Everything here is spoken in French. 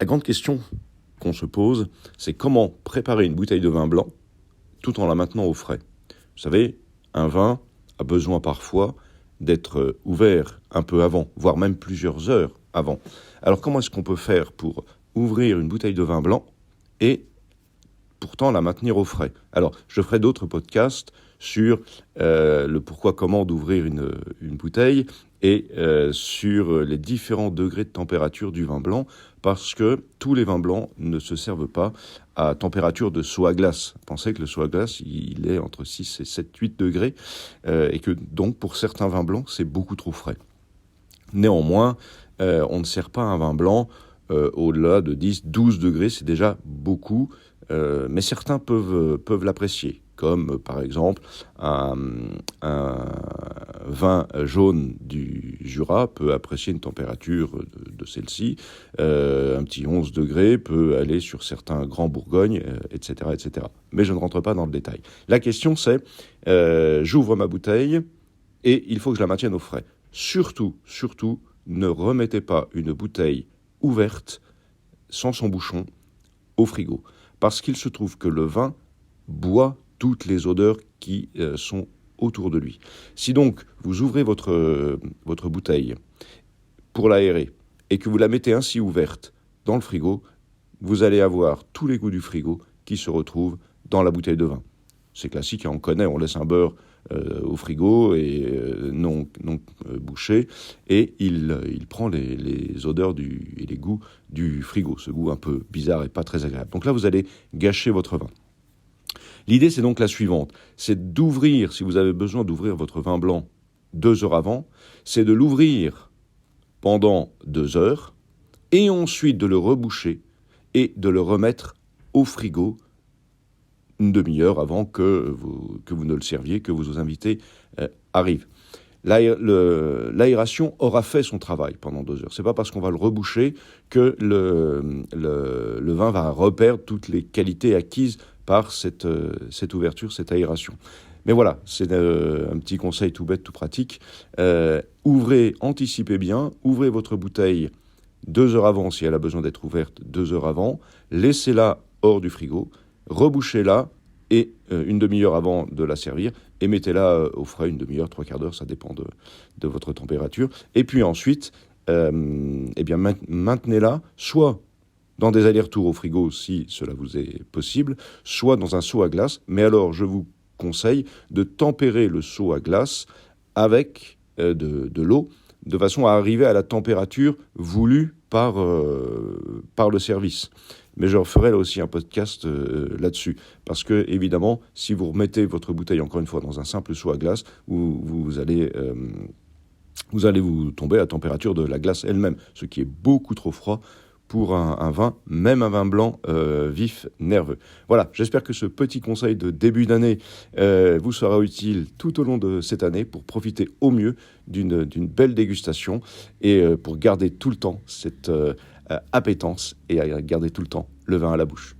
La grande question qu'on se pose, c'est comment préparer une bouteille de vin blanc tout en la maintenant au frais. Vous savez, un vin a besoin parfois d'être ouvert un peu avant, voire même plusieurs heures avant. Alors comment est-ce qu'on peut faire pour ouvrir une bouteille de vin blanc et pourtant la maintenir au frais? Alors, je ferai d'autres podcasts sur le pourquoi, comment d'ouvrir une bouteille et sur les différents degrés de température du vin blanc, parce que tous les vins blancs ne se servent pas à température de seau à glace. Pensez que le seau à glace, il est entre 6 et 7, 8 degrés, et que donc pour certains vins blancs, c'est beaucoup trop frais. Néanmoins, on ne sert pas un vin blanc au-delà de 10, 12 degrés, c'est déjà beaucoup, mais certains peuvent l'apprécier, comme par exemple un vin jaune du Jura peut apprécier une température de celle-ci, un petit 11 degrés peut aller sur certains grands Bourgognes, etc., etc. Mais je ne rentre pas dans le détail. La question c'est, j'ouvre ma bouteille et il faut que je la maintienne au frais. Surtout, ne remettez pas une bouteille ouverte, sans son bouchon, au frigo. Parce qu'il se trouve que le vin boit toutes les odeurs qui sont autour de lui. Si donc vous ouvrez votre bouteille pour l'aérer et que vous la mettez ainsi ouverte dans le frigo, vous allez avoir tous les goûts du frigo qui se retrouvent dans la bouteille de vin. C'est classique, on connaît, on laisse un beurre au frigo et non bouché, et il prend les odeurs et les goûts du frigo, ce goût un peu bizarre et pas très agréable. Donc là, vous allez gâcher votre vin. L'idée, c'est donc la suivante, c'est d'ouvrir, si vous avez besoin d'ouvrir votre vin blanc 2 heures avant, c'est de l'ouvrir pendant 2 heures, et ensuite de le reboucher et de le remettre au frigo une demi-heure avant que vous ne le serviez, que vos invités arrivent. L'aération aura fait son travail pendant 2 heures. Ce n'est pas parce qu'on va le reboucher que le vin va reperdre toutes les qualités acquises par cette ouverture, cette aération. Mais voilà, c'est un petit conseil tout bête, tout pratique. Ouvrez, anticipez bien, ouvrez votre bouteille 2 heures avant, si elle a besoin d'être ouverte 2 heures avant, laissez-la hors du frigo, rebouchez-la et une demi-heure avant de la servir et mettez-la au frais, une demi-heure, 3/4 d'heure, ça dépend de votre température. Et puis ensuite, maintenez-la soit dans des allers-retours au frigo si cela vous est possible, soit dans un seau à glace. Mais alors, je vous conseille de tempérer le seau à glace avec de l'eau, de façon à arriver à la température voulue par le service. Mais je referai là aussi un podcast là-dessus. Parce que, évidemment, si vous remettez votre bouteille, encore une fois, dans un simple seau à glace, vous allez vous tomber à la température de la glace elle-même, ce qui est beaucoup trop froid pour un vin, même un vin blanc vif, nerveux. Voilà, j'espère que ce petit conseil de début d'année vous sera utile tout au long de cette année pour profiter au mieux d'une belle dégustation et pour garder tout le temps cette appétence et garder tout le temps le vin à la bouche.